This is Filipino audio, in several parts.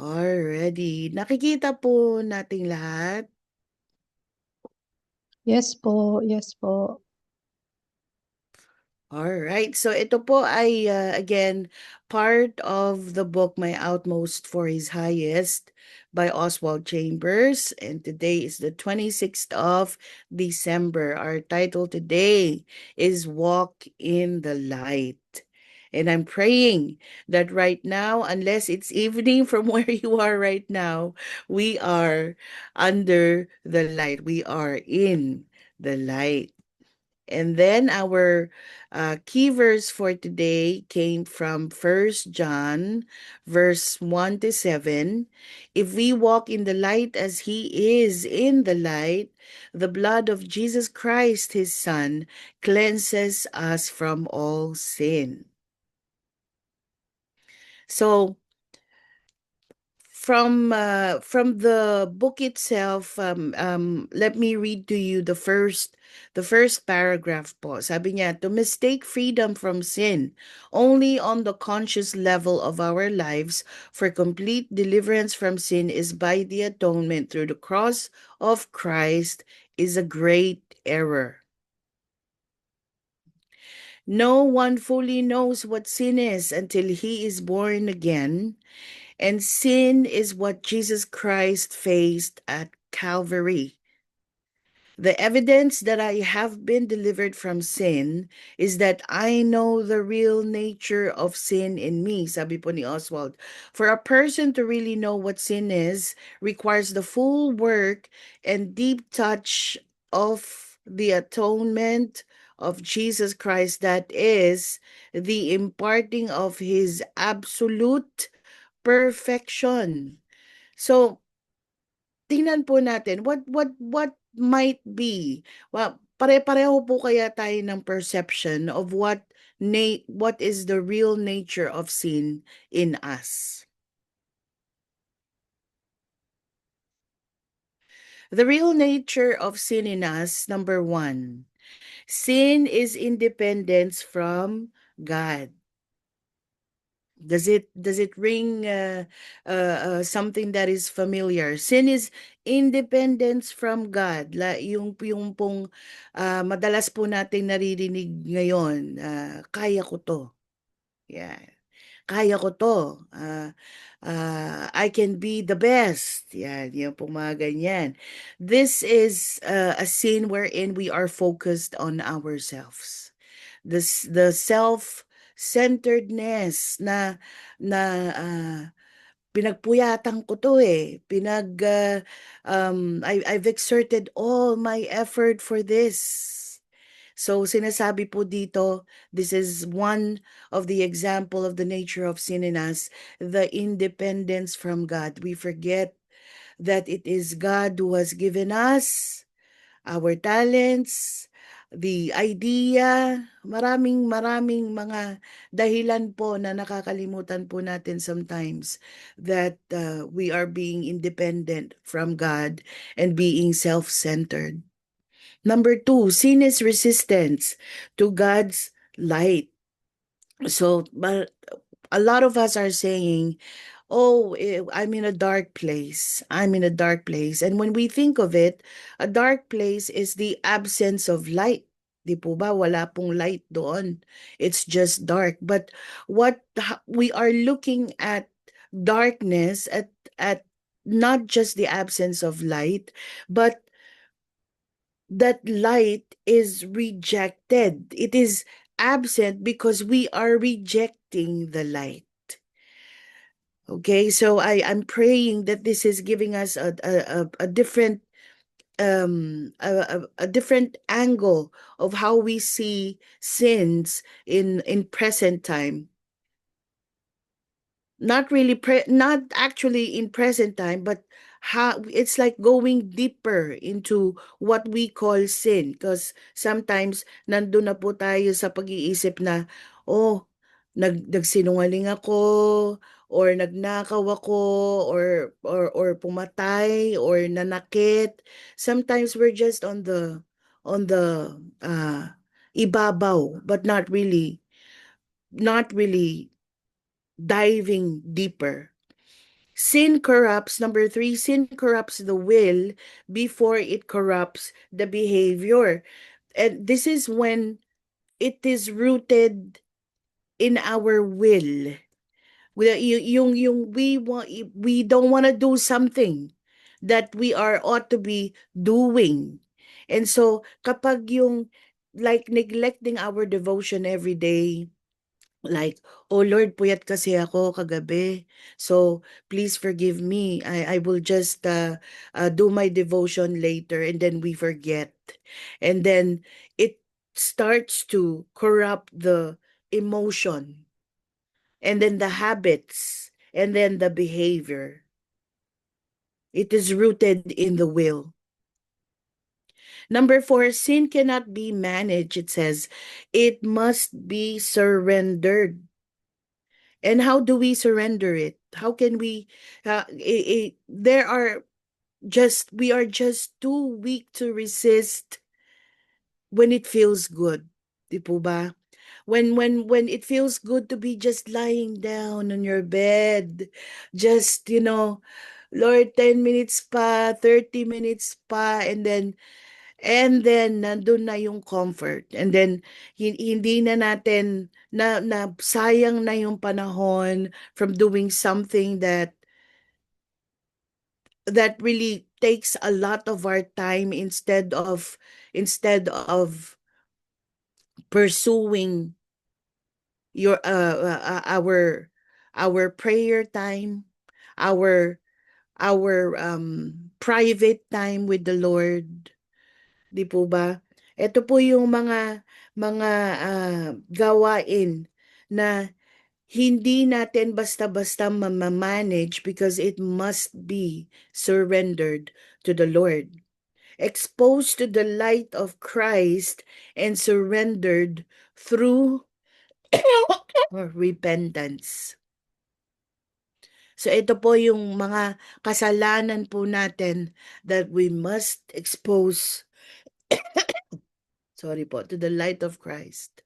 Already. Nakikita po nating lahat. Yes po, yes po. All right. So ito po ay again part of the book My Outmost for His Highest by Oswald Chambers, and today is the 26th of December. Our title today is Walk in the Light. And I'm praying that right now, unless it's evening from where you are right now, we are under the light. We are in the light. And then our key verse for today came from First John, verse 1 to 7. If we walk in the light as he is in the light, the blood of Jesus Christ, his Son, cleanses us from all sin. So, from the book itself, let me read to you the first paragraph po. Sabi niya, to mistake freedom from sin only on the conscious level of our lives for complete deliverance from sin is by the atonement through the cross of Christ is a great error. No one fully knows what sin is until he is born again. And sin is what Jesus Christ faced at Calvary. The evidence that I have been delivered from sin is that I know the real nature of sin in me, sabi po ni Oswald. For a person to really know what sin is requires the full work and deep touch of the atonement of Jesus Christ, that is, the imparting of his absolute perfection. So, tingnan po natin what might be. Well, pare-pareho po kaya tayo ng perception of what is the real nature of sin in us. The real nature of sin in us, number one, sin is independence from God. Does it ring something that is familiar? Sin is independence from God. Yung pong madalas po nating naririnig ngayon, kaya ko to. Yeah. Kaya ko to. I can be the best. Yan, yung pong mga ganyan. This is a sin wherein we are focused on ourselves. The self-centeredness na pinagpuyatan ko to I've exerted all my effort for this. So sinasabi po dito, this is one of the example of the nature of sin in us, the independence from God. We forget that it is God who has given us our talents, the idea, maraming mga dahilan po na nakakalimutan po natin sometimes that we are being independent from God and being self-centered. Number two, sin is resistance to God's light. So, but a lot of us are saying, oh, I'm in a dark place. I'm in a dark place. And when we think of it, a dark place is the absence of light. Di po ba? Wala pong light doon. It's just dark. But we are looking at darkness at not just the absence of light, but that light is rejected. It is absent because we are rejecting the light. Okay, so I'm praying that this is giving us a different a different angle of how we see sins in present time. Not actually in present time, but how it's like going deeper into what we call sin, because sometimes nandun na po tayo sa pag-iisip na, oh, nagsinungaling ako, or nagnakaw ako, or pumatay, or nanakit. Sometimes we're just on the ibabaw, but not really diving deeper. Sin corrupts, number 3, sin corrupts the will before it corrupts the behavior. And this is when it is rooted in our will. We don't want to do something that we are ought to be doing. And so kapag yung like neglecting our devotion every day, like, oh Lord, puyat kasi ako kagabi. So please forgive me. I will just do my devotion later, and then we forget. And then it starts to corrupt the emotion, and then the habits, and then the behavior. It is rooted in the will. Number 4, sin cannot be managed. It says it must be surrendered. And how do we surrender it? How can we, we are just too weak to resist when it feels good. Di po ba? When it feels good to be just lying down on your bed, just, Lord, 10 minutes pa, 30 minutes pa, and then nandun na yung comfort. And then hindi na natin na sayang na yung panahon from doing something that really takes a lot of our time, instead of pursuing your our prayer time, our private time with the Lord. Di po ba? Ito po yung mga gawain na hindi natin basta-basta mamamanage because it must be surrendered to the Lord. Exposed to the light of Christ and surrendered through repentance. So ito po yung mga kasalanan po natin that we must expose to the light of Christ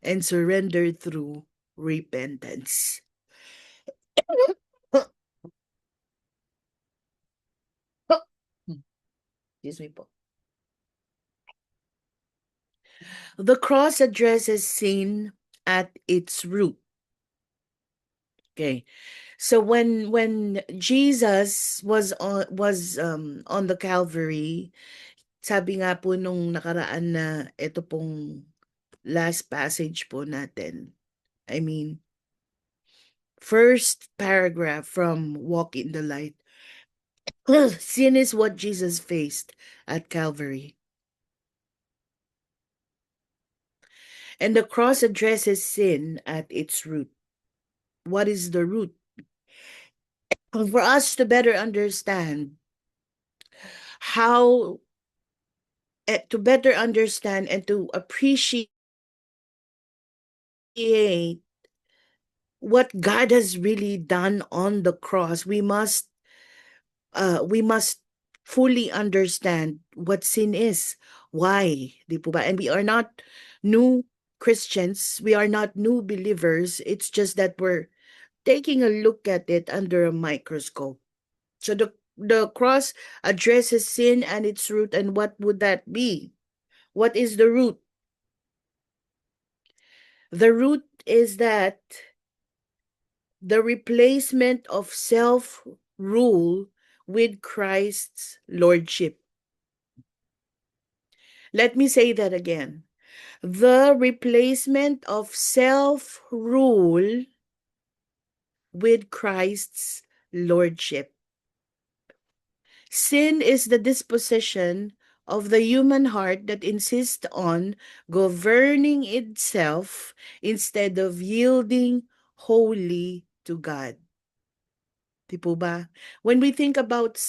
and surrender through repentance. Excuse me po. The cross addresses sin at its root. Okay. So when Jesus was on the Calvary, sabi nga po nung nakaraan na ito pong last passage po natin. I mean, first paragraph from Walk in the Light. Sin is what Jesus faced at Calvary. And the cross addresses sin at its root. What is the root? For us to better understand how to better understand and to appreciate what God has really done on the cross, we must fully understand what sin is. Why? Di po ba? And we are not new Christians. We are not new believers. It's just that we're taking a look at it under a microscope. So the cross addresses sin and its root. And what would that be? What is the root? The root is that the replacement of self-rule with Christ's lordship. Let me say that again. The replacement of self-rule with Christ's lordship. Sin is the disposition of the human heart that insists on governing itself instead of yielding wholly to God. Di po ba? When we think about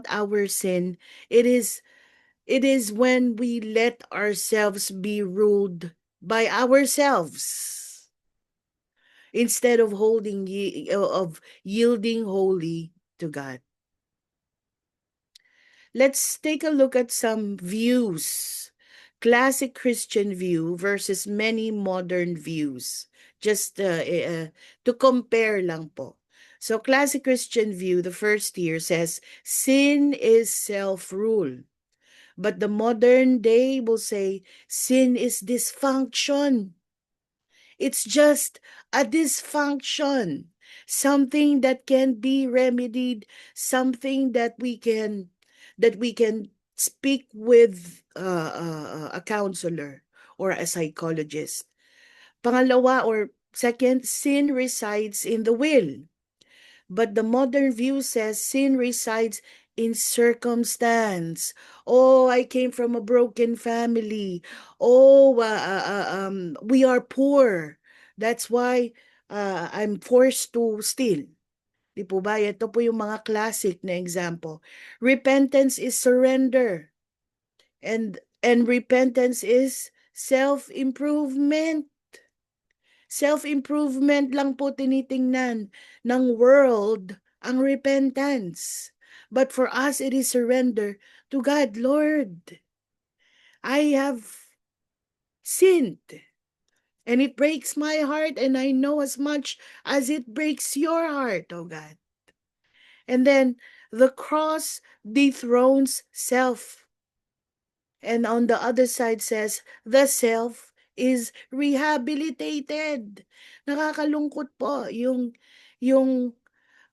our sin, it is when we let ourselves be ruled by ourselves instead of yielding wholly to God. Let's take a look at some views. Classic Christian view versus many modern views. Just to compare lang po. So classic Christian view, the first tier says sin is self-rule. But the modern day will say sin is dysfunction. It's just a dysfunction, something that can be remedied, something that we can speak with a counselor or a psychologist. Pangalawa or second, sin resides in the will. But the modern view says sin resides in circumstance. Oh, I came from a broken family. Oh, we are poor. That's why I'm forced to steal. Di po ba? Ito po yung mga classic na example. Repentance is surrender. And repentance is self-improvement. Self-improvement lang po tinitingnan ng world ang repentance. But for us, it is surrender to God. Lord, I have sinned. And it breaks my heart, and I know as much as it breaks your heart, oh God. And then the cross dethrones self. And on the other side says, the self is rehabilitated. Nakakalungkot po yung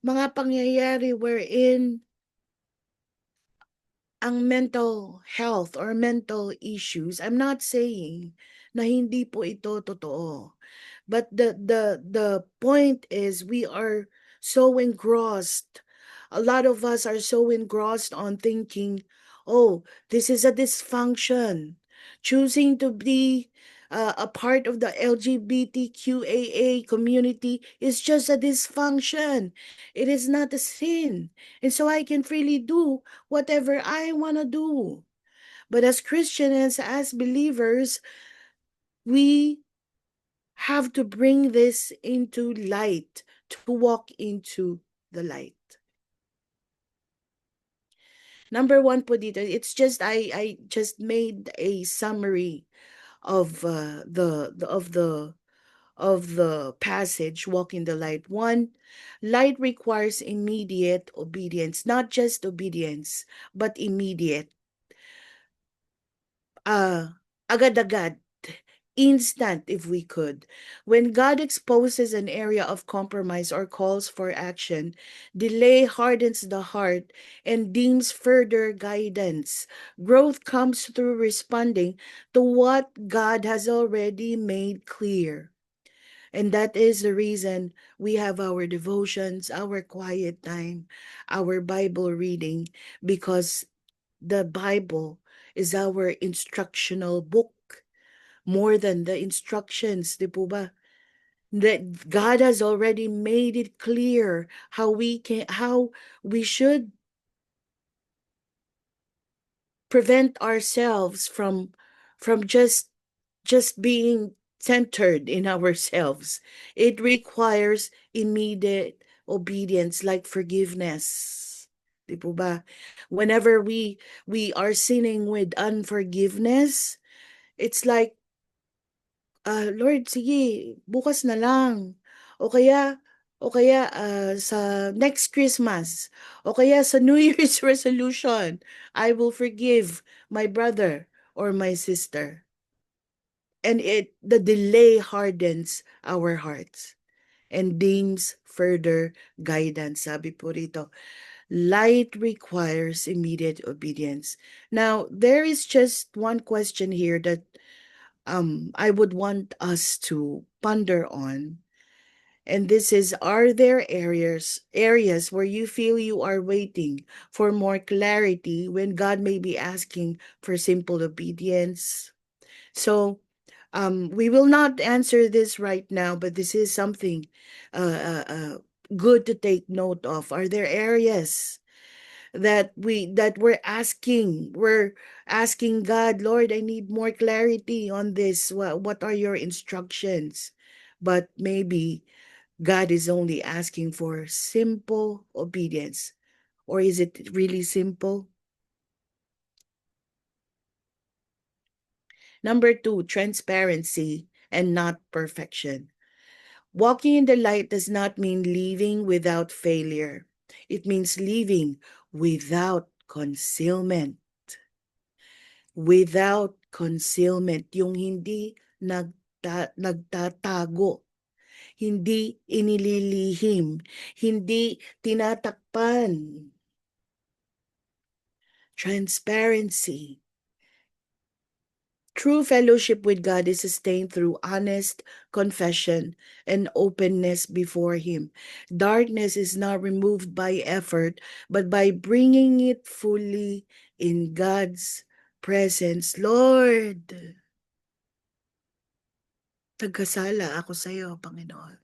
mga pangyayari wherein ang mental health or mental issues, I'm not saying na hindi po ito totoo. But the point is we are so engrossed. A lot of us are so engrossed on thinking, oh, this is a dysfunction. Choosing to be a part of the LGBTQAA community is just a dysfunction. It is not a sin. And so I can freely do whatever I want to do. But as Christians, as believers, we have to bring this into light, to walk into the light. Number one po dito, it's just I just made a summary of the passage, walk in the light. One, light requires immediate obedience, not just obedience, but immediate. Agad-agad, instant if we could. When God exposes an area of compromise or calls for action, delay hardens the heart and deems further guidance. Growth comes through responding to what God has already made clear. And that is the reason we have our devotions, our quiet time, our Bible reading, because the Bible is our instructional book more than the instructions, di po ba? That God has already made it clear how we should prevent ourselves from just being centered in ourselves. It requires immediate obedience like forgiveness. Di po ba? Whenever we are sinning with unforgiveness, it's like, Lord, sige, bukas na lang. O kaya sa next Christmas. O kaya sa New Year's resolution, I will forgive my brother or my sister. And the delay hardens our hearts and deems further guidance. Sabi po rito, light requires immediate obedience. Now, there is just one question here that I would want us to ponder on. And this is, are there areas where you feel you are waiting for more clarity when God may be asking for simple obedience? So we will not answer this right now, but this is something good to take note of. Are there areas we're asking God, Lord, I need more clarity on this. What are your instructions? But maybe God is only asking for simple obedience. Or is it really simple? Number two, transparency and not perfection. Walking in the light does not mean living without failure. It means living without concealment. Without concealment. Yung hindi nagtatago. Hindi inililihim. Hindi tinatakpan. Transparency. True fellowship with God is sustained through honest confession and openness before Him. Darkness is not removed by effort, but by bringing it fully in God's presence. Lord, nagkasala ako sa iyo, Panginoon.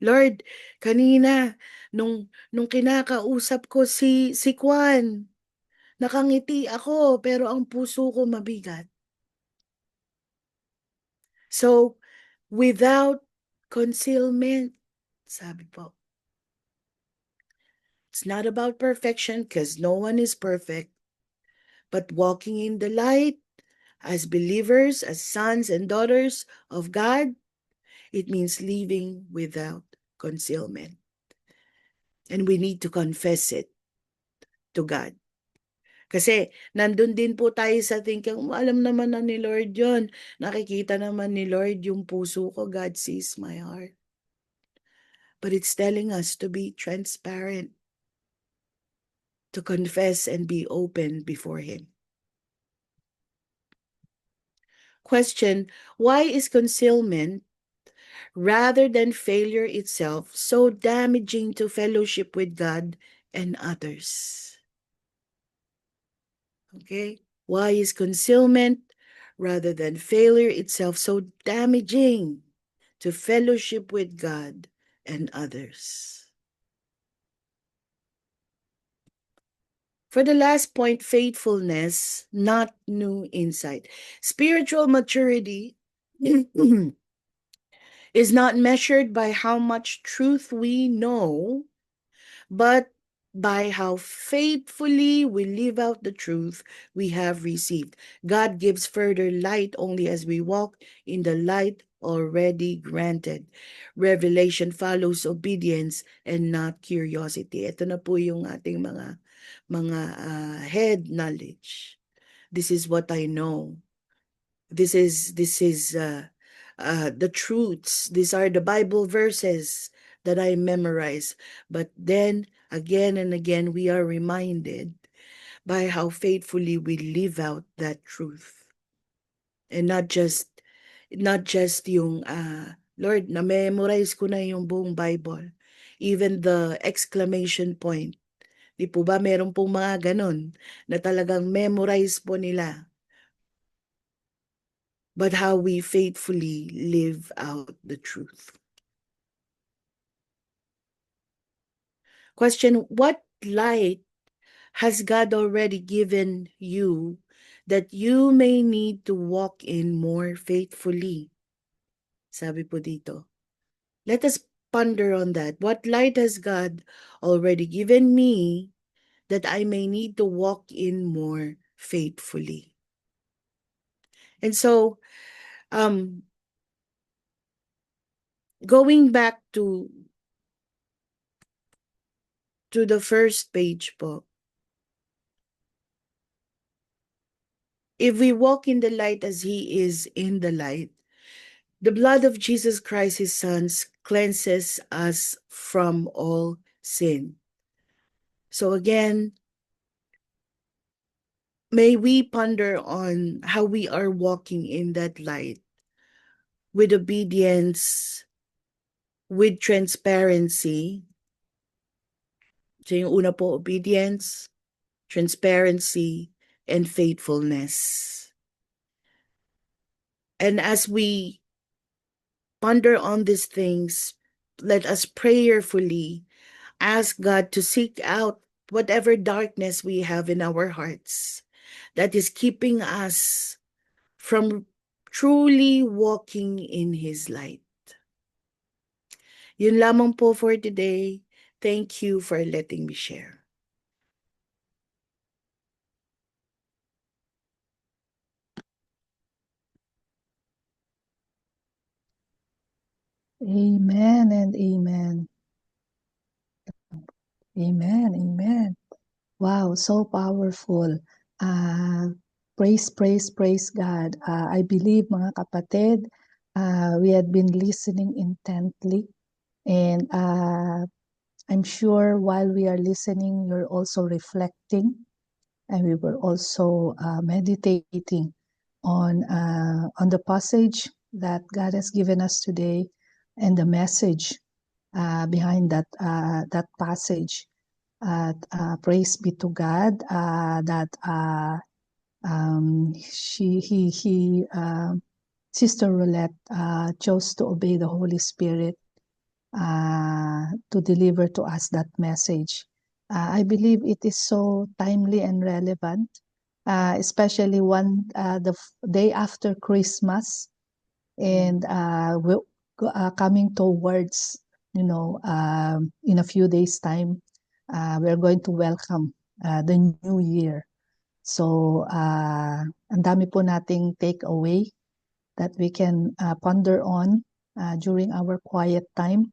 Lord, kanina, nung kinakausap ko si Kwan, nakangiti ako, pero ang puso ko mabigat. So, without concealment, sabi po. It's not about perfection because no one is perfect, but walking in the light as believers, as sons and daughters of God, it means living without concealment. And we need to confess it to God. Kasi nandun din po tayo sa thinking, alam naman na ni Lord yon. Nakikita naman ni Lord yung puso ko. God sees my heart. But it's telling us to be transparent, to confess and be open before Him. Question, why is concealment rather than failure itself so damaging to fellowship with God and others? Okay, why is concealment rather than failure itself so damaging to fellowship with God and others? For the last point, faithfulness, not new insight. Spiritual maturity is not measured by how much truth we know, but by how faithfully we live out the truth we have received. God gives further light only as we walk in the light already granted. Revelation follows obedience and not curiosity. Ito na po yung ating mga head knowledge. This is what I know. This is the truths. These are the Bible verses that I memorize. But then again and again, we are reminded by how faithfully we live out that truth. And not just yung, Lord, na-memorize ko na yung buong Bible. Even the exclamation point. Di po ba meron pong mga ganon na talagang memorize po nila? But how we faithfully live out the truth. Question, what light has God already given you that you may need to walk in more faithfully? Sabi po dito. Let us ponder on that. What light has God already given me that I may need to walk in more faithfully? And so, going back to the first page po, if we walk in the light as He is in the light, the blood of Jesus Christ, His Son, cleanses us from all sin. So again, may we ponder on how we are walking in that light with obedience, with transparency. So yung una po, obedience, transparency, and faithfulness. And as we ponder on these things, let us prayerfully ask God to seek out whatever darkness we have in our hearts that is keeping us from truly walking in His light. Yun lamang po for today. Thank you for letting me share. Amen and amen. Amen, amen. Wow, so powerful. Praise God. I believe, mga kapatid, we had been listening intently, and I'm sure while we are listening, you're also reflecting, and we were also meditating on the passage that God has given us today, and the message behind that passage. Praise be to God that Sister Roulette chose to obey the Holy Spirit to deliver to us that message. I believe it is so timely and relevant, especially the day after Christmas, and we're coming towards, in a few days' time, we're going to welcome the new year. So, ang dami po nating takeaway that we can ponder on during our quiet time.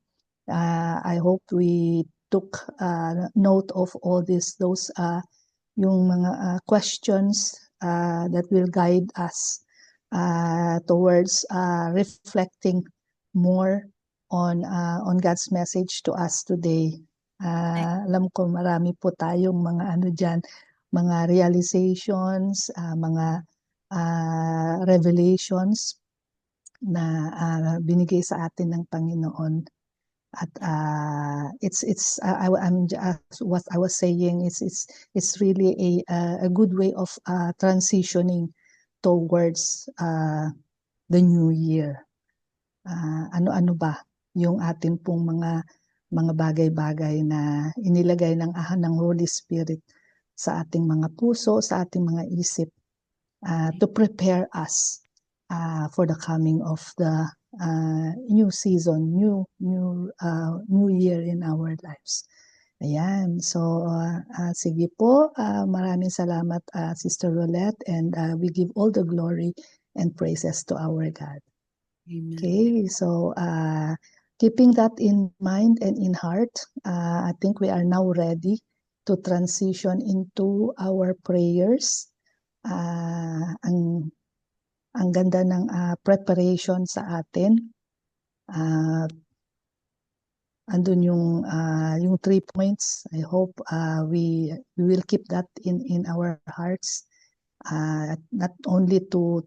I hope we took note of all those yung mga questions that will guide us towards reflecting more on God's message to us today. Alam ko marami po tayong mga realizations, mga revelations na binigay sa atin ng Panginoon. At what I was saying, it's really a good way of transitioning towards the new year. Ano-ano ba yung atin pong mga bagay-bagay na inilagay ng Holy Spirit sa ating mga puso, sa ating mga isip, to prepare us for the coming of the new season, new year in our lives. Ayan. So, sige po. Maraming salamat, Sister Roulette, and we give all the glory and praises to our God. Amen. Okay. So, keeping that in mind and in heart, I think we are now ready to transition into our prayers. Ang ganda ng preparation sa atin. Andun yung 3 points. I hope we will keep that in our hearts. Not only to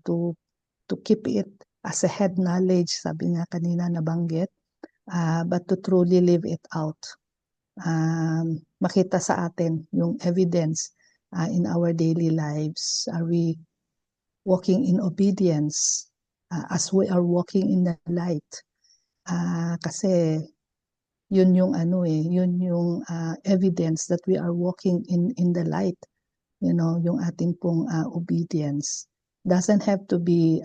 keep it as a head knowledge, sabi nga kanina nabanggit, but to truly live it out. Makita sa atin yung evidence in our daily lives. Are we walking in obedience as we are walking in the light? Kasi yun yung evidence that we are walking in the light. Yung ating pong obedience doesn't have to be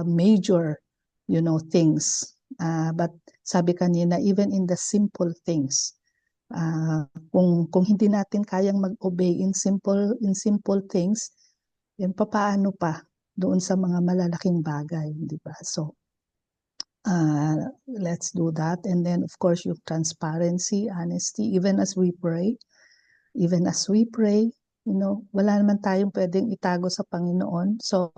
major, things. But sabi kanina, even in the simple things, kung hindi natin kayang mag-obey in simple things, yan papaano pa doon sa mga malalaking bagay, di ba? So, let's do that. And then, of course, yung transparency, honesty, even as we pray, wala naman tayong pwedeng itago sa Panginoon. So,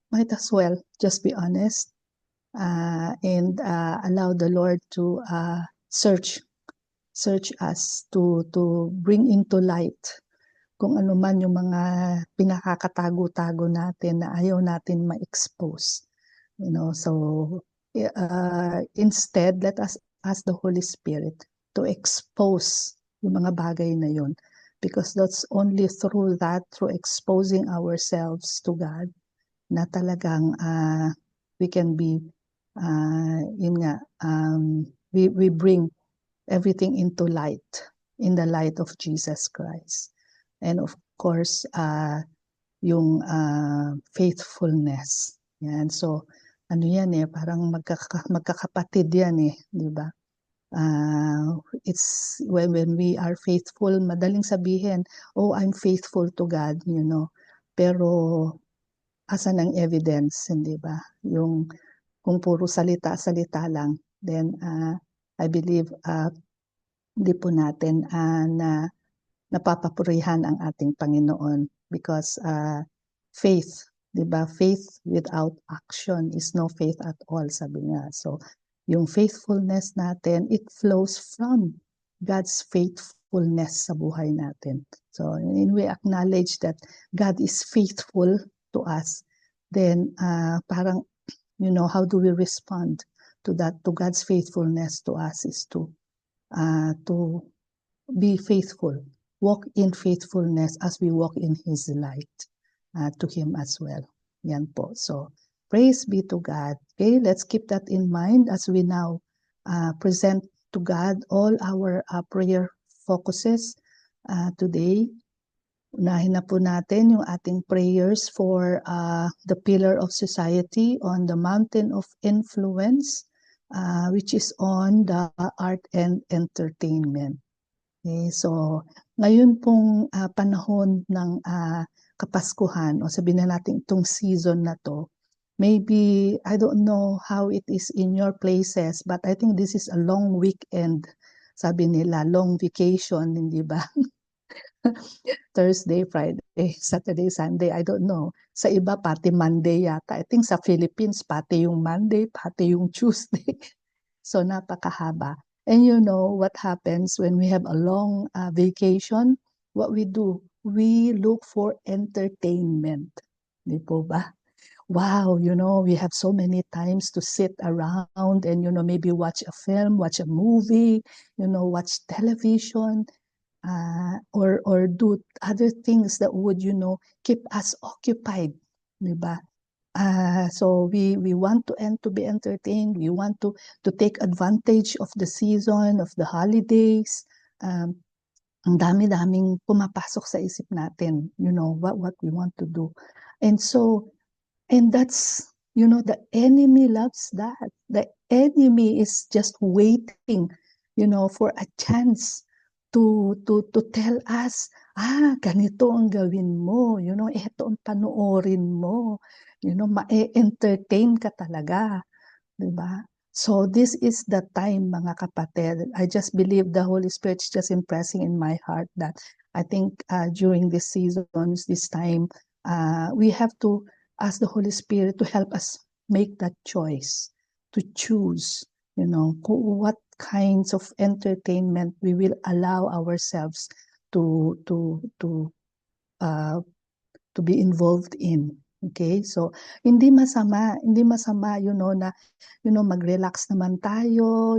might as well just be honest and allow the Lord to search us, to bring into light kung ano man yung mga pinakakatago-tago natin na ayaw natin ma-expose. So instead, let us ask the Holy Spirit to expose yung mga bagay na yun, because that's only through exposing ourselves to God, na talagang we can be we bring everything into light, in the light of Jesus Christ. And of course, yung faithfulness. Yan. So, yan parang magkakapatid yan di ba? It's when we are faithful, madaling sabihin, oh, I'm faithful to God, Pero, asan ang evidence, hindi ba? kung puro salita-salita lang, then I believe hindi po natin napapapurihan ang ating Panginoon because faith, di ba? Faith without action is no faith at all, sabi nga. So, yung faithfulness natin, it flows from God's faithfulness sa buhay natin. So, when we acknowledge that God is faithful to us, then parang, how do we respond to that, to God's faithfulness to us is to be faithful, walk in faithfulness as we walk in His light to Him as well. Yan po. So, praise be to God. Okay, let's keep that in mind as we now present to God all our prayer focuses today. Unahin na po natin yung ating prayers for the pillar of society on the mountain of influence, which is on the art and entertainment. Okay, so ngayon pong panahon ng Kapaskuhan o sabihin na natin itong season na to, maybe I don't know how it is in your places, but I think this is a long weekend. Sabi nila, long vacation, hindi ba? Thursday, Friday, Saturday, Sunday, I don't know. Sa iba, pati Monday yata. I think sa Philippines, pati yung Monday, pati yung Tuesday. So, napakahaba. And you know what happens when we have a long vacation? What we do? We look for entertainment. Di po ba? Wow, we have so many times to sit around and, maybe watch a film, watch a movie, watch television, or do other things that would, keep us occupied. Diba? So we want to be entertained. We want to take advantage of the season, of the holidays. Ang dami-daming pumapasok sa isip natin, what we want to do. And that's, the enemy loves that. The enemy is just waiting, for a chance to tell us, ganito ang gawin mo, ito ang panoorin mo, ma-entertain ka talaga, diba? So this is the time, mga kapatid. I just believe the Holy Spirit's just impressing in my heart that I think during this seasons, this time, we have to ask the Holy Spirit to help us make that choice, to choose, what kinds of entertainment we will allow ourselves to be involved in. Okay? So, hindi masama, na, mag-relax naman tayo,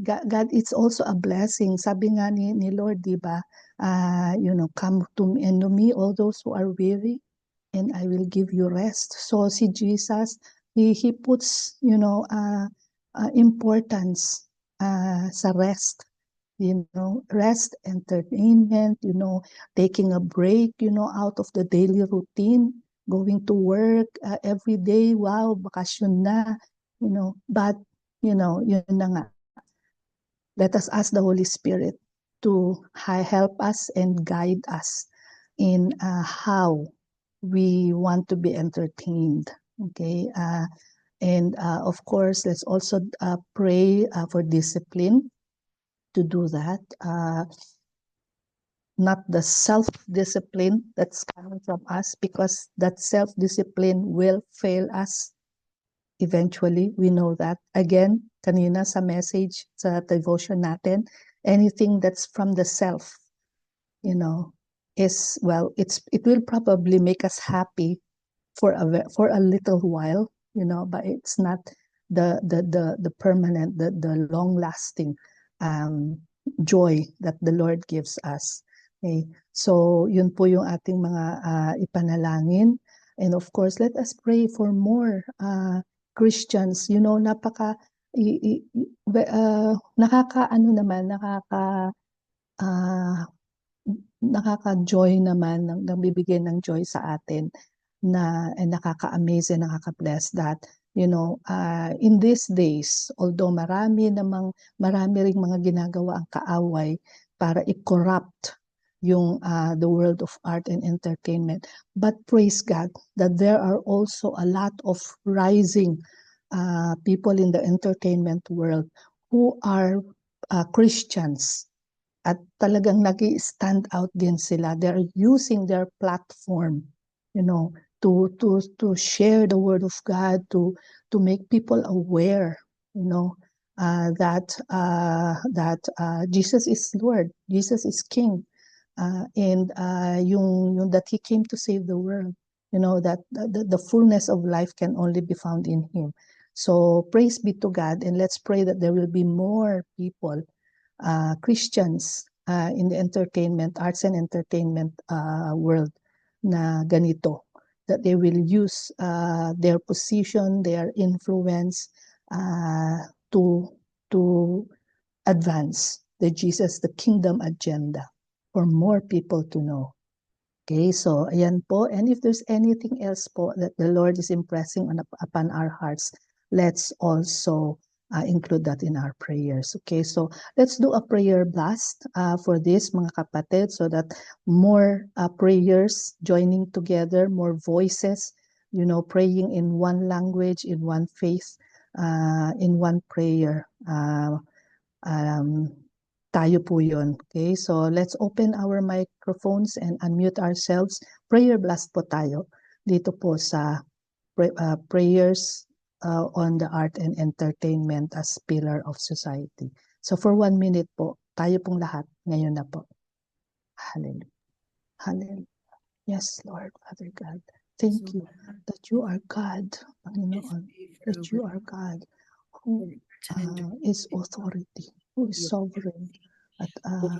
God, it's also a blessing. Sabi nga ni Lord, di ba, come to me, all those who are weary, and I will give you rest. So si Jesus, he puts, importance sa rest. Rest, entertainment, taking a break, out of the daily routine, going to work every day. Wow, bakasyon na, but, yun na nga. Let us ask the Holy Spirit to help us and guide us in how we want to be entertained. Okay, and of course, let's also pray for discipline to do that. Not the self-discipline that's coming from us, because that self-discipline will fail us eventually. We know that. Again, kanina sa message, sa devotion natin, anything that's from the self, it will probably make us happy for a little while, but it's not the permanent, the long-lasting joy that the Lord gives us. Okay? So, yun po yung ating mga ipanalangin. And of course, let us pray for more Christians. Nakaka-joy naman, nagbibigay ng joy sa atin na nakaka-amaze and nakaka-bless that, in these days, although marami ring mga ginagawa ang kaaway para i-corrupt the world of art and entertainment. But praise God that there are also a lot of rising people in the entertainment world who are Christians at talagang nag-i-stand out din sila. They're using their platform, to share the word of God, to make people aware, that Jesus is Lord, Jesus is King, and yung that He came to save the world. That the fullness of life can only be found in Him. So praise be to God, and let's pray that there will be more people, Christians, in the arts and entertainment world na ganito, that they will use their position, their influence to advance the kingdom agenda for more people to know. Okay, so ayan po. And if there's anything else po that the Lord is impressing upon our hearts, let's also include that in our prayers. Okay, so let's do a prayer blast for this, mga kapatid, so that more prayers joining together, more voices, praying in one language, in one faith, in one prayer. Tayo po yun. Okay, so let's open our microphones and unmute ourselves. Prayer blast po tayo dito po sa prayers on the art and entertainment as pillar of society. So for 1 minute po, tayo pong lahat ngayon na po. Hallelujah. Hallelujah. Yes, Lord, Father God. Thank you that you are God, Panginoon, that you are God who is authority, who is sovereign. At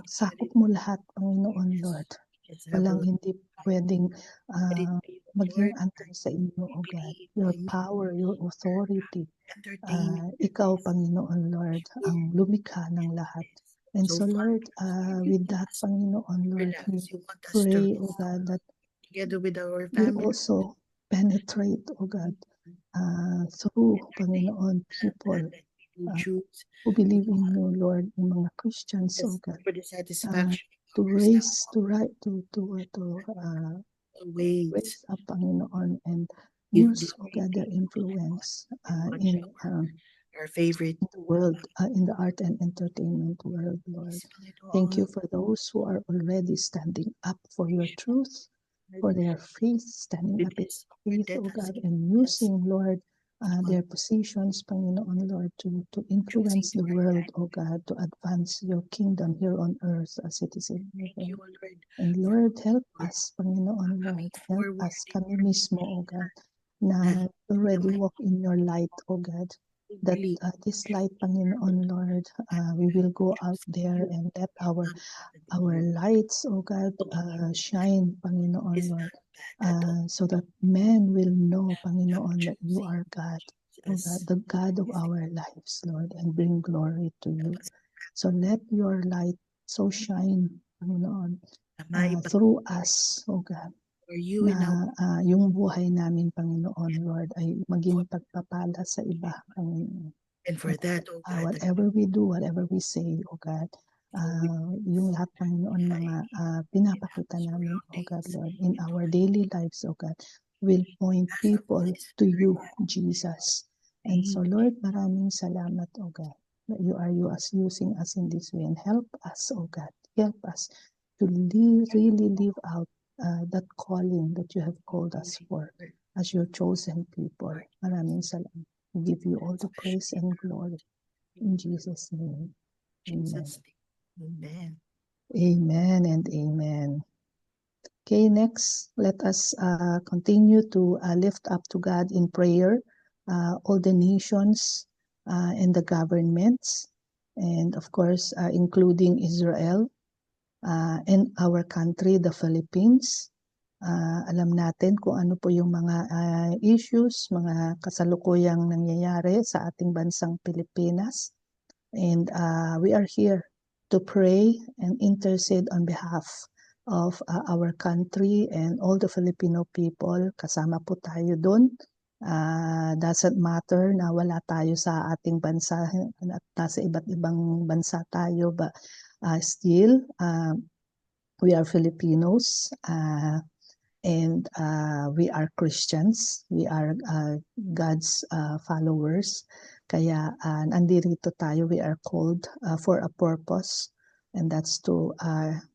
sakop mo lahat, Panginoon, Lord. Walang hindi pwedeng maging antay sa inyo, O God. Your power, your authority. Ikaw, Panginoon, Lord, ang lumikha ng lahat. And so, Lord, with that, Panginoon, Lord, we pray, O God, that together with our we family. also penetrate, O God, through, Panginoon, people who believe in you, Lord, yung mga Christians, O God, for the satisfaction to raise, to ways raise up, Panginoon, and use, O God, their influence in our favorite the world, in the art and entertainment world, Lord. Thank you for those who are already standing up for your truth, for their faith, standing up in faith, O God, and using, Lord, their positions, Panginoon, Lord, to influence the world, O God, to advance your kingdom here on earth as it is in heaven. And Lord, help us, Panginoon, Lord, help us, kami mismo, O God, na already walk in your light, O God, that this light, Panginoon, Lord, we will go out there and let our lights, O God, shine, Panginoon, Lord, so that men will know, Panginoon, that you are God, O God, the God of our lives, Lord, and bring glory to you. So let your light so shine, Panginoon, through us, O God, na yung buhay namin, Panginoon, Lord, ay maging pagpapala sa iba, Panginoon. And for that, O God, whatever we do, whatever we say, O God, yung lahat, Panginoon, mga pinapakita namin, O God, Lord, in our daily lives, O God, will point people to you, Jesus. And so, Lord, maraming salamat, O God, that you are using us in this way, and help us, O God, help us to really live out that calling that you have called us for as your chosen people. Maraming salamat. We give you all the praise and glory. In Jesus' name. Amen. Amen. Amen and amen. Okay, next, let us continue to lift up to God in prayer all the nations and the governments, and of course, including Israel and our country, the Philippines. Alam natin kung ano po yung mga issues, mga kasalukuyang nangyayari sa ating bansang Pilipinas. And we are here to pray and intercede on behalf of our country and all the Filipino people. Kasama po tayo doon. Doesn't matter na wala tayo sa ating bansa at nasa iba't ibang bansa tayo, but still we are Filipinos, and we are Christians. We are God's followers. Kaya nandito tayo, we are called for a purpose, and that's to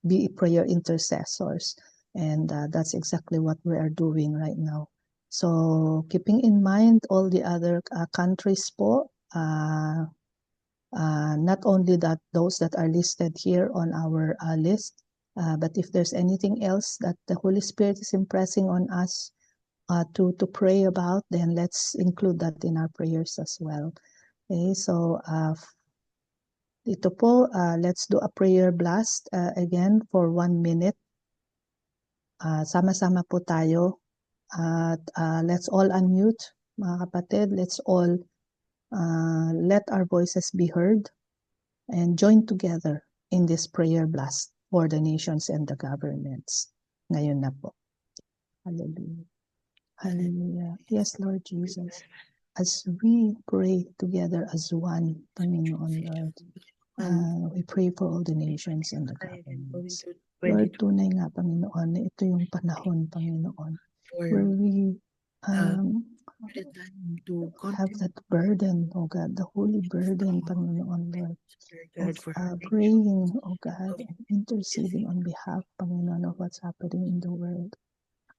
be prayer intercessors. And that's exactly what we are doing right now. So keeping in mind all the other countries po, not only that those that are listed here on our list, but if there's anything else that the Holy Spirit is impressing on us to pray about, then let's include that in our prayers as well. Okay, so dito po, let's do a prayer blast again for 1 minute. Sama-sama po tayo at let's all unmute, mga kapatid. Let's all let our voices be heard and join together in this prayer blast for the nations and the governments. Ngayon na po. Hallelujah. Hallelujah. Yes, Lord Jesus. As we pray together as one, Panginoon Lord, we pray for all the nations and the governments. Lord, tunay nga, Panginoon, na ito yung panahon, Panginoon, where we have that burden, oh God, the holy burden, Panginoon Lord, of praying, oh God, and interceding on behalf, Panginoon, of what's happening in the world.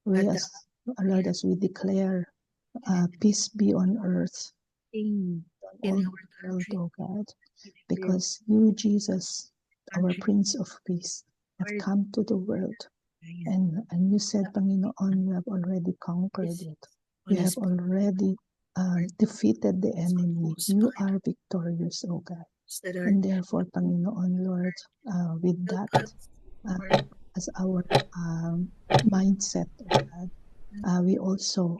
We, as Lord, as we declare peace be on earth, on all the world, oh God, because you, Jesus, our Prince of Peace, have come to the world. And you said, Panginoon, you have already conquered it. You have already defeated the enemy. You are victorious, oh God. And therefore, Panginoon, Lord, with that as our mindset, oh God, we also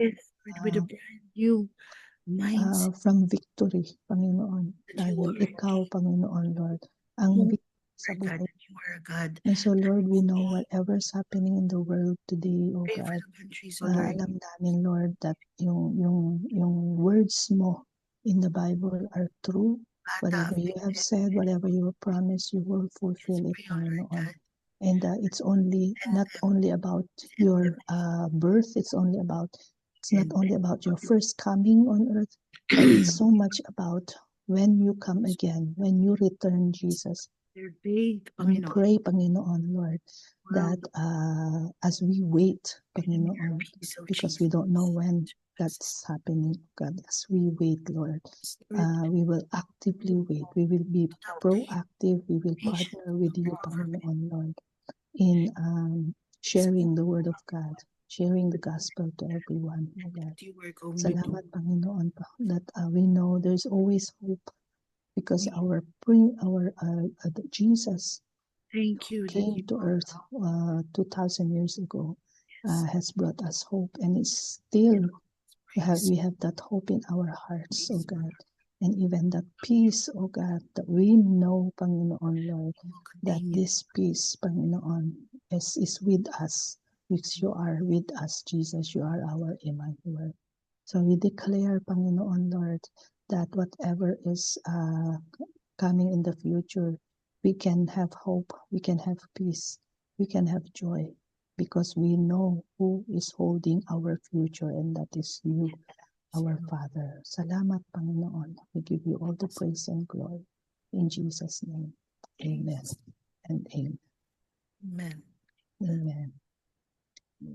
from victory, Panginoon, dahil ikaw, Panginoon, Lord, ang victory sa buhay. And so, Lord, we know whatever's happening in the world today, oh God, alam namin, Lord, that yung words mo in the Bible are true. Whatever you have said, whatever you have promised, you will fulfill it, Panginoon. And it's not only about your birth, it's not only about your first coming on earth, but it's so much about when you come again, when you return, Jesus. We pray, Panginoon, Lord, that as we wait, Panginoon, because we don't know when that's happening, God, as we wait, Lord, we will actively wait. We will be proactive. We will partner with you, Panginoon, Lord, in sharing the word of God, sharing the gospel to everyone, oh God. Salamat, Panginoon, that we know there's always hope, because our Jesus came to earth 2,000 years ago, has brought us hope, and it's still we have that hope in our hearts, oh God, and even that peace, oh God, that we know, Panginoon Lord, that this peace, Panginoon, is with us, because you are with us, Jesus. You are our Emmanuel. So we declare, Panginoon Lord, that whatever is coming in the future, we can have hope, we can have peace, we can have joy, because we know who is holding our future, and that is you, our Father. Salamat, Panginoon. We give you all the praise and glory. In Jesus' name, amen and amen. Amen. Amen.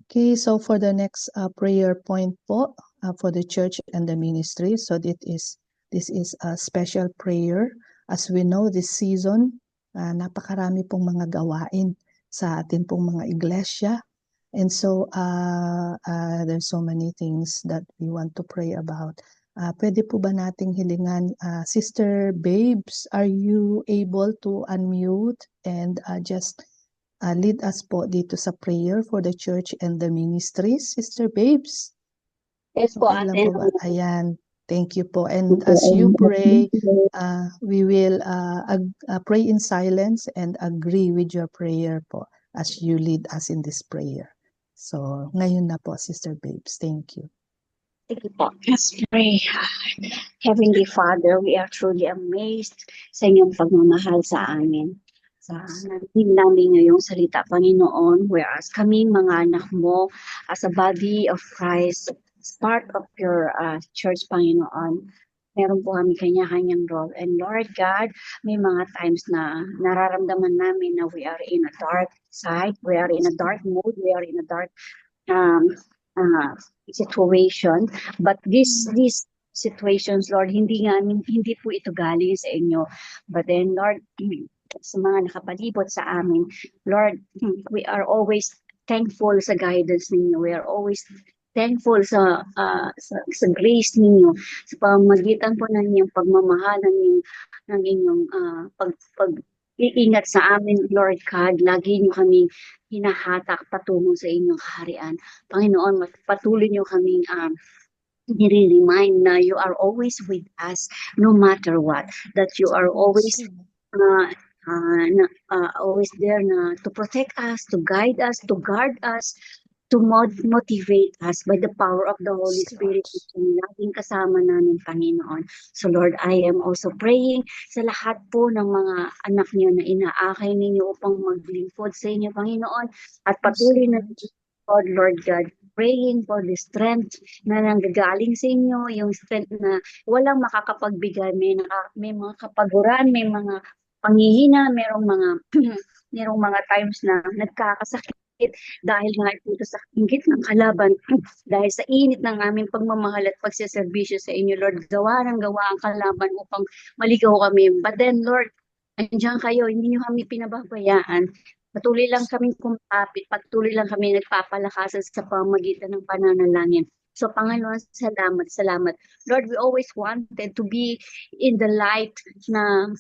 Okay, so for the next prayer point po, for the church and the ministry, so this is a special prayer. As we know, this season, napakarami pong mga gawain sa atin pong mga iglesia. And so, there's so many things that we want to pray about. Pwede po ba nating hilingan, Sister Babes, are you able to unmute and just lead us po dito sa prayer for the church and the ministries, Sister Babes? Yes po, Okay lang Ate. po ba? Ayan. Thank you po. And as you pray, we will pray in silence and agree with your prayer po as you lead us in this prayer. So, ngayon na po, Sister Babes. Thank you. Sige po. Let's pray. Heavenly Father, we are truly amazed sa inyong pagmamahal sa amin. sa narinig namin ngayong salita, Panginoon, whereas kaming mga anak mo as a body of Christ, as part of your church, Panginoon, meron po kami kanya-kanyang role. And Lord God, may mga times na nararamdaman namin na we are in a dark side, we are in a dark mood, we are in a dark um, situation. But these situations, Lord, hindi po ito galing sa inyo. But then, Lord, sa mga nakapalibot sa amin, Lord, we are always thankful sa guidance ninyo. We are always thankful sa grace ninyo, sa pamamagitan po ng inyong pagmamahal, ng inyong pag-iingat sa amin, Lord God. Lagi niyo kaming hinahatak patungo sa inyong kaharian. Panginoon, patuloy niyo kaming nire-remind na you are always with us no matter what, that you are always always there na to protect us, to guide us, to guard us, to motivate us by the power of the Holy Spirit, yung laging kasama namin, Panginoon. So Lord, I am also praying sa lahat po ng mga anak niyo na inaakay ninyo upang maglingkod sa inyo, Panginoon, at patuloy na Lord God, praying for the strength na nanggagaling sa inyo, yung strength na walang makakapagbigay, may mga kapaguran, may mga panghihina, merong mga times na nagkakasakit dahil nga ito sa inggit ng kalaban, dahil sa init ng aming pagmamahal at pagseserbisyo sa inyo, Lord, gawa ang kalaban upang maligaw kami. But then, Lord, andiyan kayo, hindi niyo kami pinababayaan. Patuloy lang kaming kumapit, patuloy lang kami nagpapalakasan sa pamagitan ng pananalangin. So, Panginoon, salamat. Lord, we always wanted to be in the light na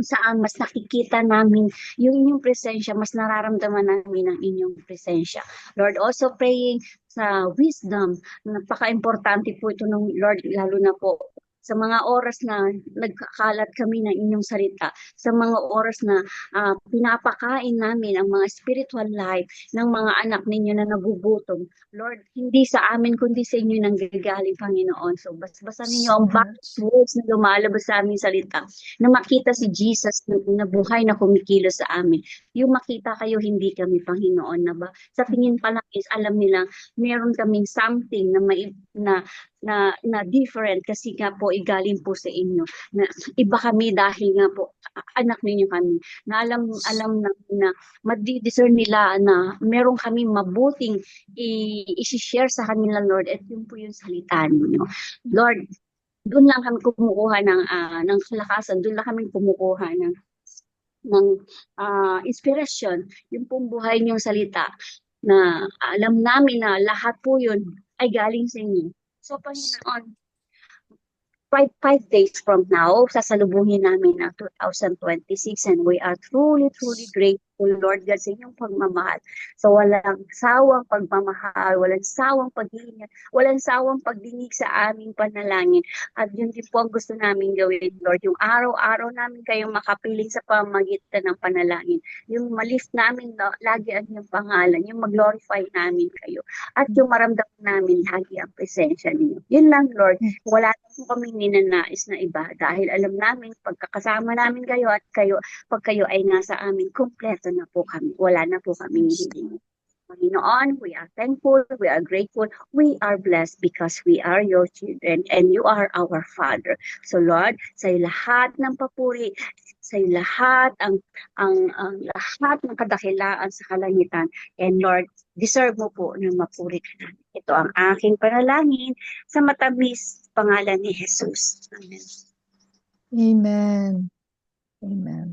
saan mas nakikita namin yung inyong presensya, mas nararamdaman namin ang inyong presensya. Lord, also praying sa wisdom, napaka-importante po ito ng Lord, lalo na po sa mga oras na nagkakalat kami ng inyong salita, sa mga oras na pinapakain namin ang mga spiritual life ng mga anak ninyo na nagugutom. Lord, hindi sa amin kundi sa inyo nang gagaling, Panginoon. So, basbasan ninyo ang words na lumalabas sa aming salita, na makita si Jesus na buhay na kumikilos sa amin. Yung makita kayo, hindi kami, Panginoon, na ba? Sa tingin pa lang is alam nila, meron kaming something na different kasi nga po igaling po sa inyo. Na iba kami dahil nga po anak ninyo kami. Na alam na madi-discern nila na meron kami mabuting i-share sa kanila, Lord, at yun po yung salita ninyo. Lord, doon lang kami kumukuha ng kalakasan, doon lang kami kumukuha ng inspirasyon, yung pong buhay niyong salita na alam namin na lahat po yun ay galing sa inyo. So, Panginoon, 5 days from now, sasalubungin namin ang 2026 and we are truly grateful, Lord God, sa inyong pagmamahal. So walang sawang pagmamahal, walang sawang pag-iingat, walang sawang pagdinig sa aming panalangin. At yun din po ang gusto namin gawin, Lord. Yung araw-araw namin kayong makapiling sa pamamagitan ng panalangin. Yung malift namin lagi ang inyong pangalan, yung mag-glorify namin kayo. At yung maramdaman namin lagi ang presensya ninyo. Yun lang, Lord. Wala na po kami ninanais na iba dahil alam namin pagkakasama namin kayo at pag kayo ay nasa amin, kompleto na po kami. Wala na po kami hindi. Panginoon, we are thankful, we are grateful, we are blessed because we are your children and you are our Father. So Lord, sa lahat ng papuri, sa lahat ang lahat ng kadakilaan sa kalangitan, and Lord, deserve mo po ng mapuri ka namin. Ito ang aking panalangin sa matamis pangalan ni Jesus. Amen. Amen. Amen.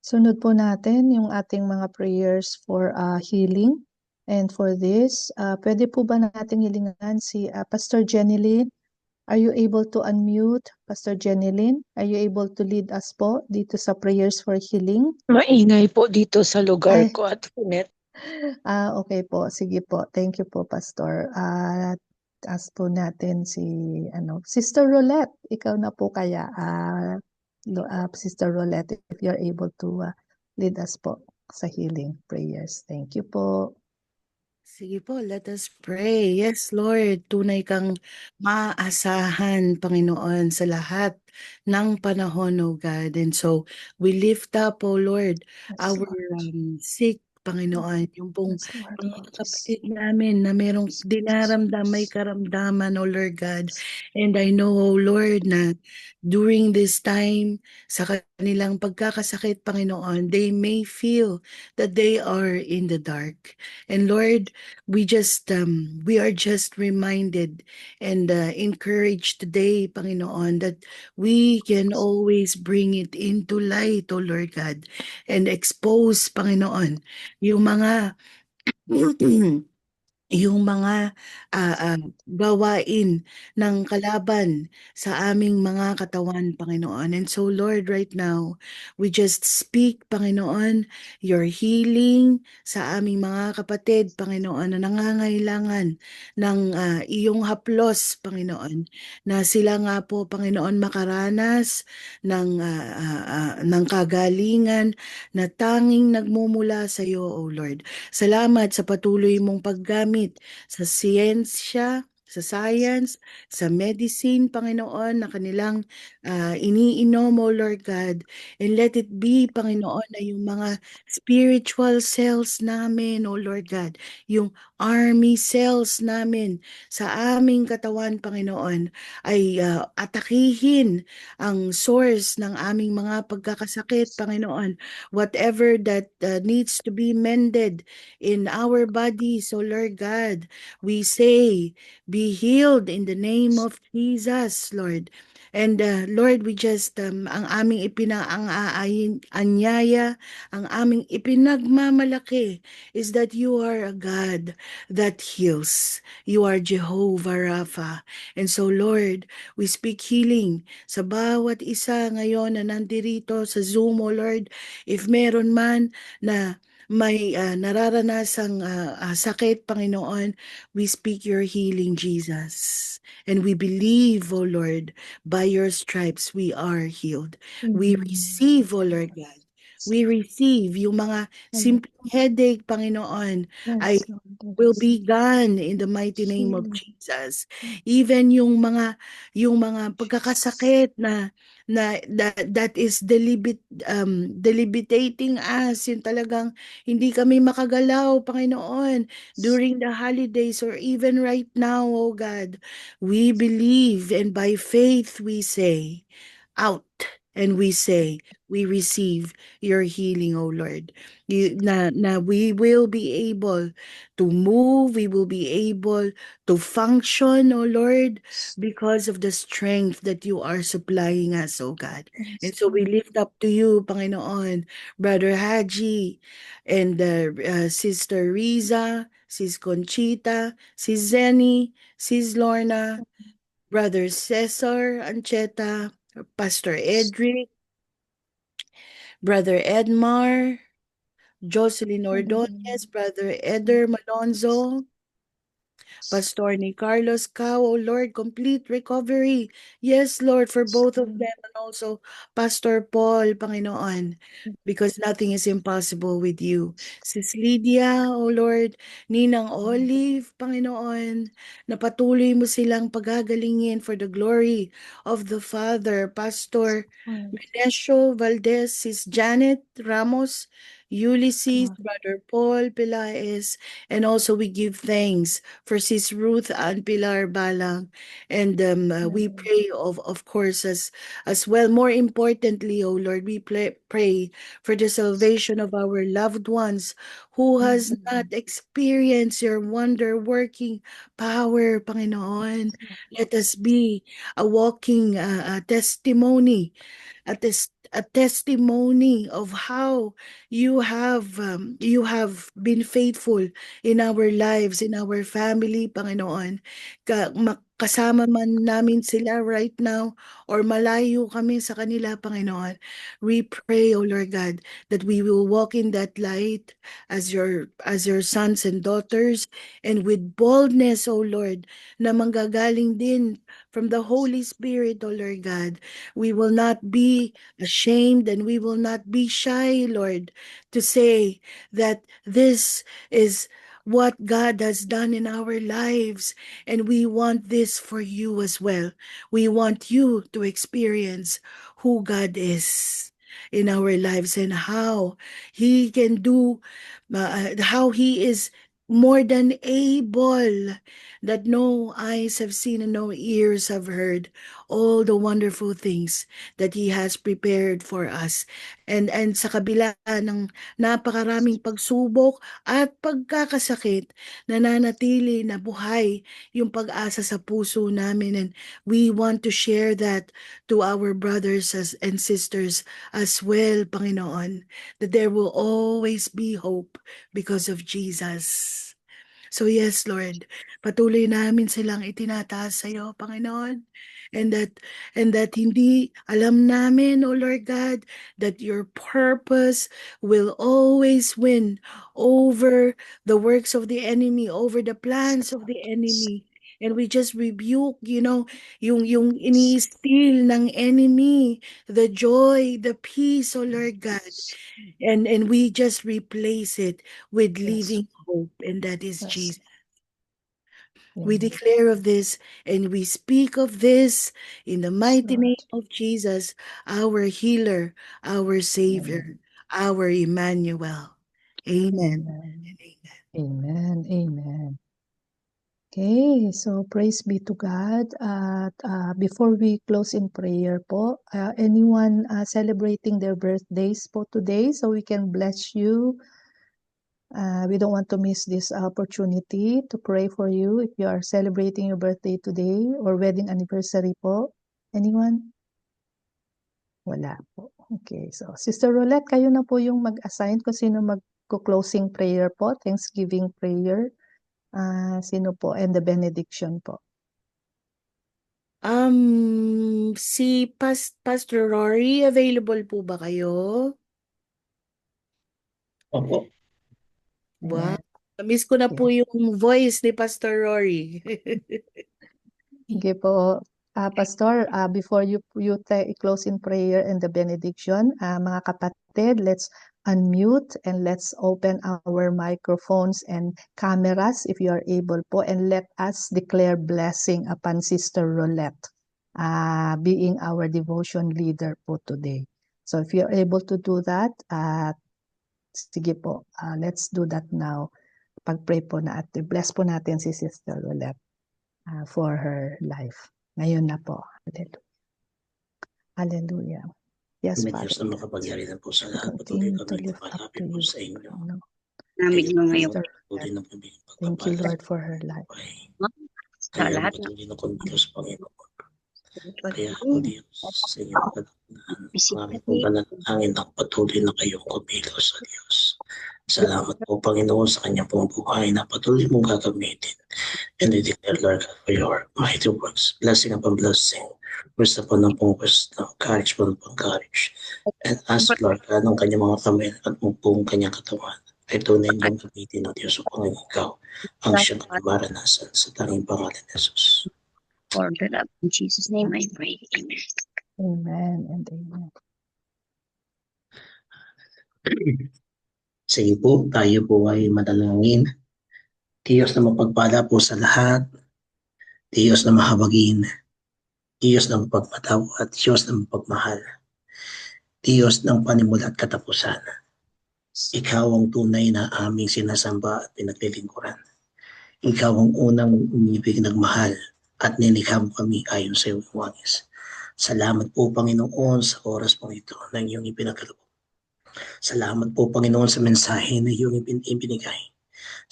Sunod po natin yung ating mga prayers for healing. And for this, pwede po ba nating hilingan si Pastor Jenilyn? Are you able to unmute, Pastor Jenilyn? Are you able to lead us po dito sa prayers for healing? Maingay po dito sa lugar Ay. ko at Punet. Okay po. Sige po. Thank you po, Pastor. Ask po natin si Sister Rolette. Ikaw na po kaya, Sister Rolette, if you're able to lead us po sa healing prayers. Thank you po. Sige po, let us pray. Yes, Lord, tunay kang maaasahan, Panginoon, sa lahat ng panahon, O God. And so, we lift up, O Lord, Yes, our Lord. sick, Panginoon, yung pong Yes, Lord. mga In Jesus. kapatid namin na merong dinaramdam, may karamdaman, O Lord God. And I know, O Lord, na during this time, sa kanilang pagkakasakit, Panginoon, they may feel that they are in the dark. And Lord, we are just reminded and encouraged today, Panginoon, that we can always bring it into light, O Lord God, and expose, Panginoon, yung mga yung mga gawain ng kalaban sa aming mga katawan, Panginoon. And so, Lord, right now, we just speak, Panginoon, your healing sa aming mga kapatid, Panginoon, na nangangailangan ng iyong haplos, Panginoon, na sila nga po, Panginoon, makaranas ng kagalingan na tanging nagmumula sa iyo, O Lord. Salamat sa patuloy mong paggamit sa siyensya, sa science, sa medicine, Panginoon, na kanilang iniinom, O Lord God. And let it be, Panginoon, na yung mga spiritual cells namin, O Lord God, yung army cells namin sa aming katawan, Panginoon, ay atakihin ang source ng aming mga pagkakasakit, Panginoon. Whatever that needs to be mended in our bodies, so Lord God, we say, be healed in the name of Jesus, Lord. And Lord, we just, ang aming anyaya, ang aming ipinagmamalaki is that you are a God that heals. You are Jehovah Rapha. And so Lord, we speak healing sa bawat isa ngayon na nandirito sa Zoom, O Lord. If meron man na may nararanasang sakit, Panginoon, we speak your healing, Jesus. And we believe, O Lord, by your stripes we are healed. We receive, O Lord God. We receive yung mga simpleng headache, Panginoon, ay Yes, Lord. I will be receive gone in the mighty name of healing. Jesus. Even yung mga pagkakasakit that is debilitating us, yung talagang hindi kami makagalaw, Panginoon, during the holidays or even right now, oh God. We believe and by faith we say, out. And we say, we receive your healing, O Lord. Na we will be able to move, we will be able to function, O Lord, because of the strength that you are supplying us, O God. Yes, And so we Lord. lift up to you, Panginoon, Brother Haji, and Sister Riza, Sis Conchita, Sis Zenny, Sis Lorna, Brother Cesar Ancheta, Pastor Edric, Brother Edmar, Jocelyn Ordonez, Brother Eder Malonzo, Pastor ni Carlos Cao, oh Lord, complete recovery. Yes, Lord, for both of them and also Pastor Paul, Panginoon, because nothing is impossible with you. Sis Lydia, oh Lord, Ninang Olive, Panginoon, na patuloy mo silang pagagalingin for the glory of the Father. Pastor Menesio Valdez, Sis Janet Ramos, Ulysses, Brother Paul Pelaez, and also we give thanks for Sis Ruth and Pilar Balang. And we pray of course as well. More importantly, oh Lord, we pray for the salvation of our loved ones who has not experienced your wonder-working power, Panginoon. Let us be a walking testimony, a testimony of how you have been faithful in our lives, in our family, Panginoon. Kasama man namin sila right now or malayo kami sa kanila, Panginoon. We pray, O Lord God, that we will walk in that light as your sons and daughters and with boldness, O Lord, na manggagaling din from the Holy Spirit, O Lord God. We will not be ashamed and we will not be shy, Lord, to say that this is what God has done in our lives. And we want this for you as well. We want you to experience who God is in our lives and how He can do, how He is more than able, that no eyes have seen and no ears have heard, all the wonderful things that He has prepared for us. And sa kabila ng napakaraming pagsubok at pagkakasakit, nananatili na buhay yung pag-asa sa puso namin. And we want to share that to our brothers and sisters as well, Panginoon, that there will always be hope because of Jesus. So yes, Lord, patuloy namin silang itinataas sa iyo, Panginoon. And that hindi alam namin, O Lord God, that your purpose will always win over the works of the enemy, over the plans of the enemy. And we just rebuke, yung ini-steal ng enemy, the joy, the peace, O Lord God. And we just replace it with Yes. living hope, and that is Yes. Jesus. We Amen. declare of this and we speak of this in the mighty Lord. name of Jesus, our healer, our Savior, our Emmanuel. Amen. Amen. And amen. Amen. Amen. Okay, so praise be to God. At before we close in prayer po, anyone celebrating their birthdays po today, so we can bless you. We don't want to miss this opportunity to pray for you if you are celebrating your birthday today or wedding anniversary po. Anyone? Wala po. Okay, so Sister Rolette, kayo na po yung mag-assign kung sino mag-closing prayer po, Thanksgiving prayer. Sino po? And the benediction po. Si Pastor Rory, available po ba kayo? Opo. Wow. Miss ko na po yung voice ni Pastor Rory. Sige po. Pastor, before you close in prayer and the benediction, mga kapatid, let's unmute and let's open our microphones and cameras if you are able po, and let us declare blessing upon Sister Rolette, being our devotion leader po today. So if you're able to do that, sige po, let's do that now. Pag-pray po natin, bless po natin si Sister Rolette for her life. Ngayon na po. Hallelujah. Hallelujah. Yes, May Father. Diyos na makapangyarihan po sa lahat. Patuloy Continue to kami lift up to lumalapit po you. sa inyo. Ano. Namin Kayo mo po ngayon. patuloy na pabigyan Thank you, pagpapala. Lord, for her life. Sa Kayo lahat patuloy na kumilos, Panginoon. Kaya ng po Diyos, sa inyong kadagdagan, ang aming pong panalangin na patuloy na kayong kumilos sa Diyos. Salamat po, Panginoon, sa kanyang pong buhay na patuloy mong gagamitin. And we declare, Lord God, for your mighty works, blessing upon blessing, wisdom upon wisdom, courage upon courage. And ask, Lord God, ng kanyang mga kamay at buong kanyang katawan ay tunay niyong gamitin ng Diyos upang ikaw ang siyang maranasan sa tanging pangalan ni Jesus. order up. In Jesus' name I pray. Amen. Amen and amen. Sige po, tayo po ay manalangin. Diyos na mapagpala po sa lahat, Diyos na mahabagin, Diyos na mapagmataw at Diyos na mapagmahal, Diyos ng panimula at katapusan. Ikaw ang tunay na aming sinasamba at pinaglilingkuran. Ikaw ang unang umibig nagmahal at nilikha mo kami ayon sa iyong wangis. Salamat po, Panginoon, sa oras pong ito na iyong ipinagkaloob. Salamat po, Panginoon, sa mensahe na iyong ibinigay.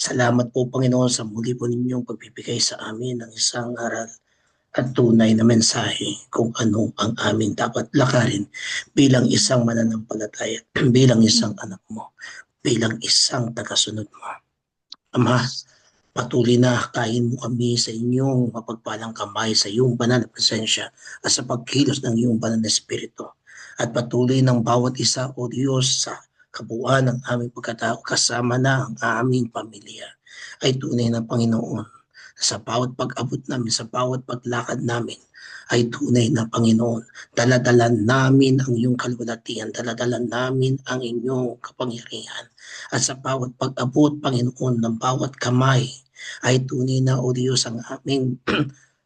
Salamat po, Panginoon, sa muli po ninyong pagbibigay sa amin ng isang aral at tunay na mensahe kung ano ang amin dapat lakarin bilang isang mananampalataya, bilang isang anak mo, bilang isang tagasunod mo. Ama, patuloy na kain mo kami sa inyong mapagpalang kamay, sa iyong banal na presensya at sa pagkilos ng iyong banal na espiritu. At patuloy ng bawat isa, O Diyos, sa kabuuan ng aming pagkatao, kasama na ang aming pamilya, ay tunay na Panginoon. Sa bawat pag-abot namin, sa bawat paglakad namin, ay tunay na Panginoon. Daladala namin ang iyong kaluwalhatian, daladala namin ang inyong kapangyarihan. At sa bawat pag-abot, Panginoon, ng bawat kamay, ay tunay na, O Diyos, ang aming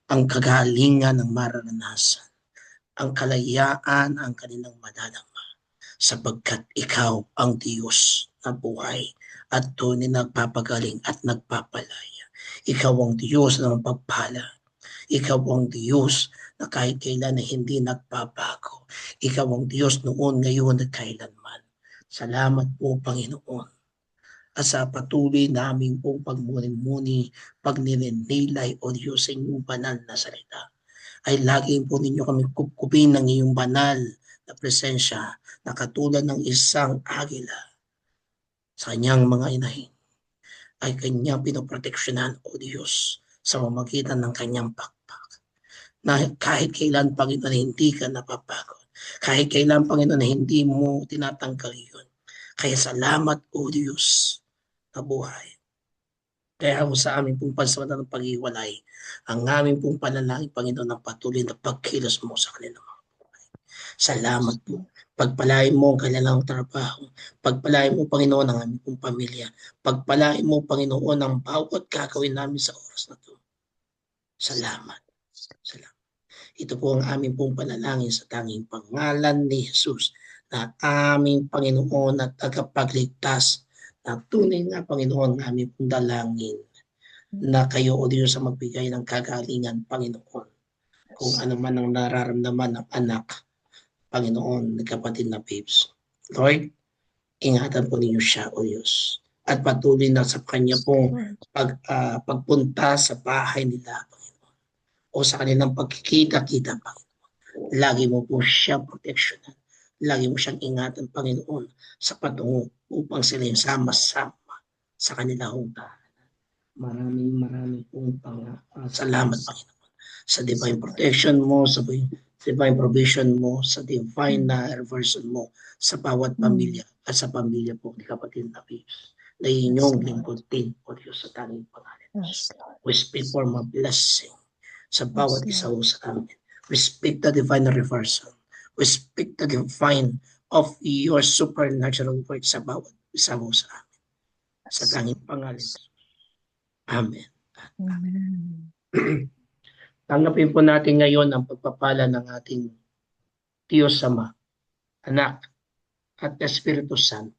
ang kagalingan ng mararanasan, ang kalayaan ang kanilang madadama, sapagkat ikaw ang Diyos na buhay at tunay nagpapagaling at nagpapalaya. Ikaw ang Diyos na mapagpala. Ikaw ang Diyos na kahit kailan na hindi nagbabago. Ikaw ang Diyos noon, ngayon at kailanman. Salamat po, Panginoon. At sa patuloy naming pong pagmuni-muni, pagnininilay, O Diyos, sa inyong banal na salita, ay laging po ninyo kami kupkupin ng iyong banal na presensya na katulad ng isang agila sa kanyang mga inahin ay kanyang pinoproteksyonan, O Diyos, sa mamagitan ng kanyang pakpak. Na kahit kailan, Panginoon, hindi ka napapagod. Kahit kailan, Panginoon, hindi mo tinatanggal yun. Kaya salamat, O Diyos, na buhay. Kaya ho sa aming pong pansamantalang paghiwalay, ang aming pong panalangin, Panginoon, ang patuloy na pagkilos mo sa kanilang mga buhay. Salamat po. Pagpalain mo ang kanilang trabaho. Pagpalain mo, Panginoon, ang aming pong pamilya. Pagpalain mo, Panginoon, ang bawat gagawin namin sa oras na ito. Salamat. Salamat. Ito po ang aming pong panalangin sa tanging pangalan ni Jesus na aming Panginoon at tagapagligtas na tunay na Panginoon na aming pong dalangin na kayo, O Diyos, sa magbigay ng kagalingan, Panginoon. Kung ano man ang nararamdaman ng anak, Panginoon, ng kapatid na babes. Lord, ingatan po ninyo siya, O Diyos. At patuloy na sa kanya pong pagpunta sa bahay nila, Panginoon. O sa kanilang pagkikita-kita, Panginoon. Lagi mo po siya proteksyonan. Lagi mo siyang ingatan, Panginoon, sa patungo upang sila yung sama-sama sa kanilang tahanan. Maraming pong salamat, Panginoon, sa divine protection mo, sa divine provision mo, sa divine na reversion mo sa bawat pamilya at sa pamilya po ni kapatid na Babes na inyong lingkod din, O Diyos, sa tanging pangalan. We speak for my blessing sa bawat isa ho sa amin. We speak the divine reversal. We speak the divine of your supernatural work sa bawat isa ho sa amin. Sa tanging pangalan. Amen. Amen. Tanggapin po natin ngayon ang pagpapala ng ating Diyos Ama, Anak, at Espiritu Santo.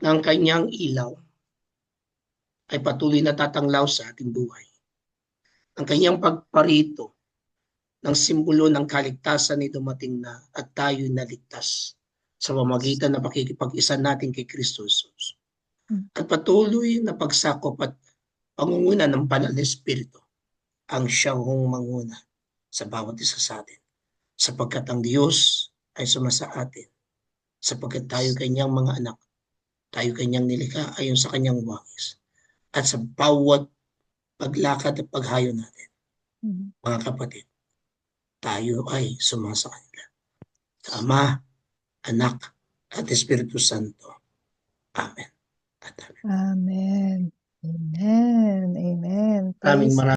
Ng kanyang ilaw ay patuloy na tatanglaw sa ating buhay. Ang kanyang pagparito ng simbolo ng kaligtasan ay dumating na at tayo'y naligtas sa pamamagitan ng pakikipag-isa natin kay Kristo Jesus. At patuloy na pagsakop at pangunguna ng banal na Espiritu ang siyang manguna sa bawat isa sa atin. Sapagkat ang Diyos ay sumasa atin. Sapagkat tayo kanyang mga anak. Tayo kanyang nilikha ayon sa kanyang wangis. At sa bawat paglakad at paghayo natin, mga kapatid, tayo ay sumasa kanila. Sa Ama, Anak, at Espiritu Santo. Amen. At amen. Amen. Amen. Amen. Maraming